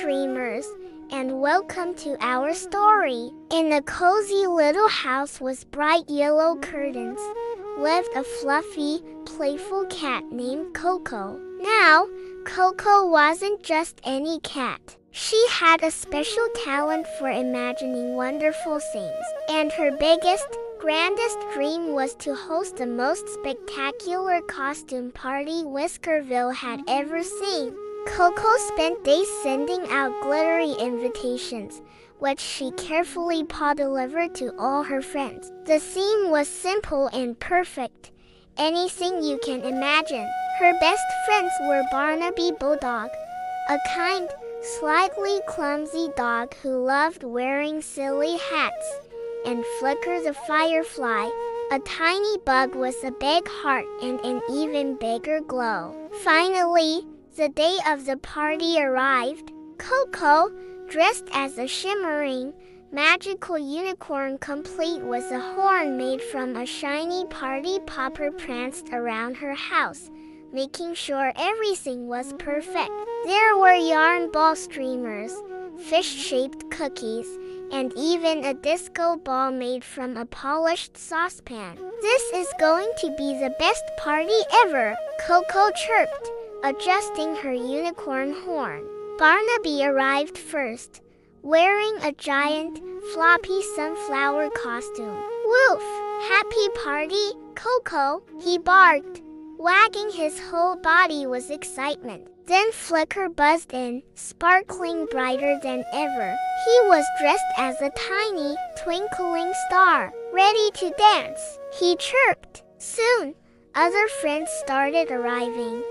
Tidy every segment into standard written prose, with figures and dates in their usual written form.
dreamers, and welcome to our story. In a cozy little house with bright yellow curtains lived a fluffy, playful cat named Coco. Now, Coco wasn't just any cat. She had a special talent for imagining wonderful things, and her biggest, grandest dream was to host the most spectacular costume party Whiskerville had ever seen. Coco spent days sending out glittery invitations, which she carefully delivered to all her friends. The theme was simple and perfect, anything you can imagine. Her best friends were Barnaby Bulldog, a kind, slightly clumsy dog who loved wearing silly hats, and Flicker the Firefly, a tiny bug with a big heart and an even bigger glow. Finally, the day of the party arrived. Coco, dressed as a shimmering, magical unicorn complete with a horn made from a shiny party popper, pranced around her house, making sure everything was perfect. There were yarn ball streamers, fish-shaped cookies, and even a disco ball made from a polished saucepan. "This is going to be the best party ever," Coco chirped, adjusting her unicorn horn. Barnaby arrived first, wearing a giant, floppy sunflower costume. "Woof! Happy party, Coco," he barked, wagging his whole body with excitement. Then Flicker buzzed in, sparkling brighter than ever. He was dressed as a tiny, twinkling star, ready to dance, he chirped. Soon, other friends started arriving.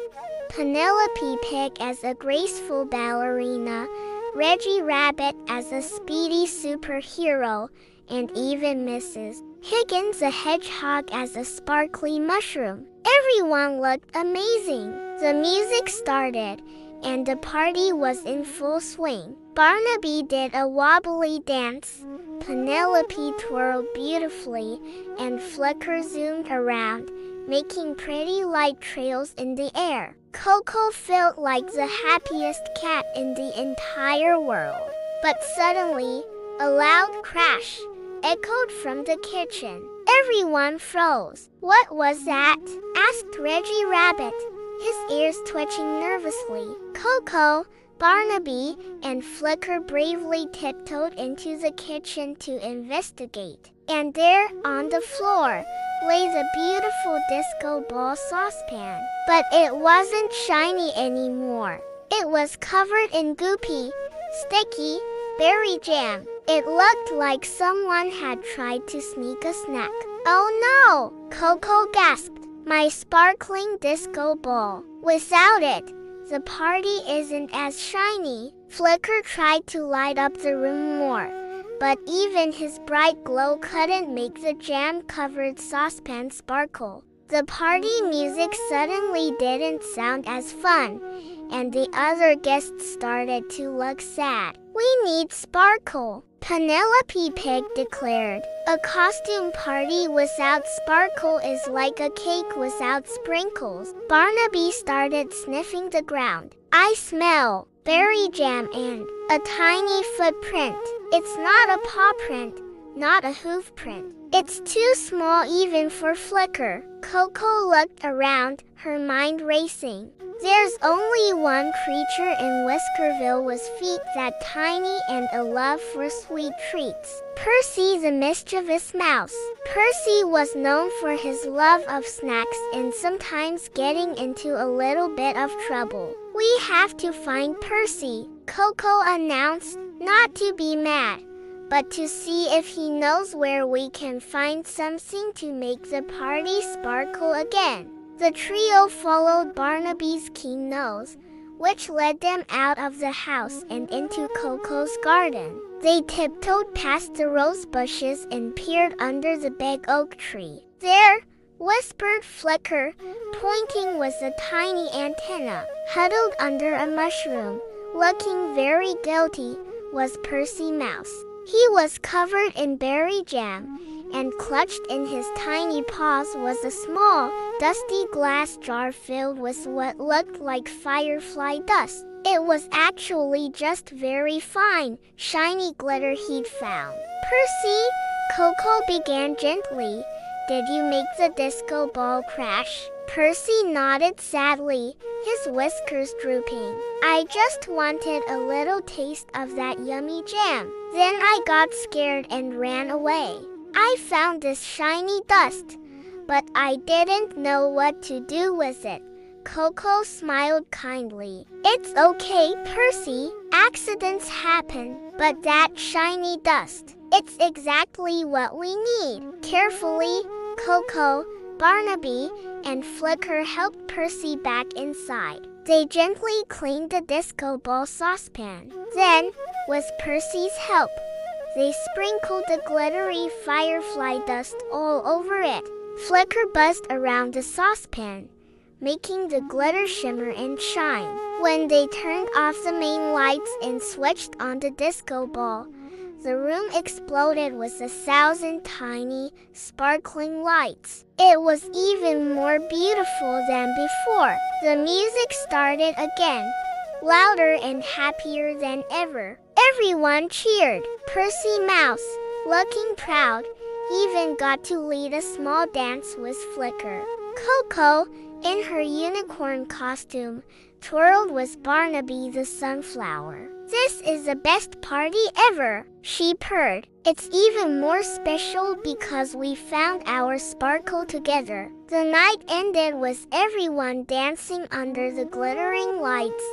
Penelope Pig as a graceful ballerina, Reggie Rabbit as a speedy superhero, and even Mrs. Higgins the Hedgehog as a sparkly mushroom. Everyone looked amazing. The music started, and the party was in full swing. Barnaby did a wobbly dance, Penelope twirled beautifully, and Flicker zoomed around, making pretty light trails in the air. Coco felt like the happiest cat in the entire world. But suddenly, a loud crash echoed from the kitchen. Everyone froze. "What was that?" asked Reggie Rabbit, his ears twitching nervously. Coco, Barnaby, and Flicker bravely tiptoed into the kitchen to investigate. And there, on the floor, lay the beautiful disco ball saucepan. But it wasn't shiny anymore. It was covered in goopy, sticky, berry jam. It looked like someone had tried to sneak a snack. "Oh no!" Coco gasped. "My sparkling disco ball. Without it, the party isn't as shiny." Flicker tried to light up the room more, but even his bright glow couldn't make the jam-covered saucepan sparkle. The party music suddenly didn't sound as fun, and the other guests started to look sad. "We need sparkle," Penelope Pig declared. "A costume party without sparkle is like a cake without sprinkles." Barnaby started sniffing the ground. "I smell berry jam and a tiny footprint. It's not a paw print, not a hoof print. It's too small even for Flicker." Coco looked around, her mind racing. There's only one creature in Whiskerville with feet that tiny and a love for sweet treats. Percy the mischievous mouse. Percy was known for his love of snacks and sometimes getting into a little bit of trouble. "We have to find Percy," Coco announced, not to be mad, but to see if he knows where we can find something to make the party sparkle again. The trio followed Barnaby's keen nose, which led them out of the house and into Coco's garden. They tiptoed past the rose bushes and peered under the big oak tree. "There," whispered Flicker, pointing with a tiny antenna. Huddled under a mushroom, looking very guilty, was Percy Mouse. He was covered in berry jam, and clutched in his tiny paws was a small, dusty glass jar filled with what looked like firefly dust. It was actually just very fine, shiny glitter he'd found. "Percy," Coco began gently, "did you make the disco ball crash?" Percy nodded sadly, his whiskers drooping. "I just wanted a little taste of that yummy jam. Then I got scared and ran away. I found this shiny dust, but I didn't know what to do with it." Coco smiled kindly. "It's okay, Percy. Accidents happen, but that shiny dust, it's exactly what we need." Carefully, Coco, Barnaby, and Flicker helped Percy back inside. They gently cleaned the disco ball saucepan. Then, with Percy's help, they sprinkled the glittery firefly dust all over it. Flicker buzzed around the saucepan, making the glitter shimmer and shine. When they turned off the main lights and switched on the disco ball, the room exploded with 1,000 tiny, sparkling lights. It was even more beautiful than before. The music started again, louder and happier than ever. Everyone cheered. Percy Mouse, looking proud, even got to lead a small dance with Flicker. Coco, in her unicorn costume, twirled with Barnaby the sunflower. "This is the best party ever," she purred. "It's even more special because we found our sparkle together." The night ended with everyone dancing under the glittering lights,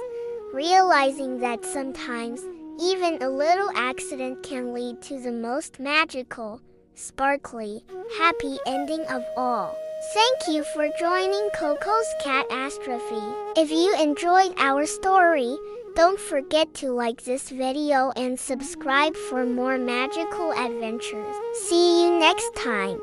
realizing that sometimes even a little accident can lead to the most magical, sparkly, happy ending of all. Thank you for joining Coco's Catastrophe. If you enjoyed our story, don't forget to like this video and subscribe for more magical adventures. See you next time.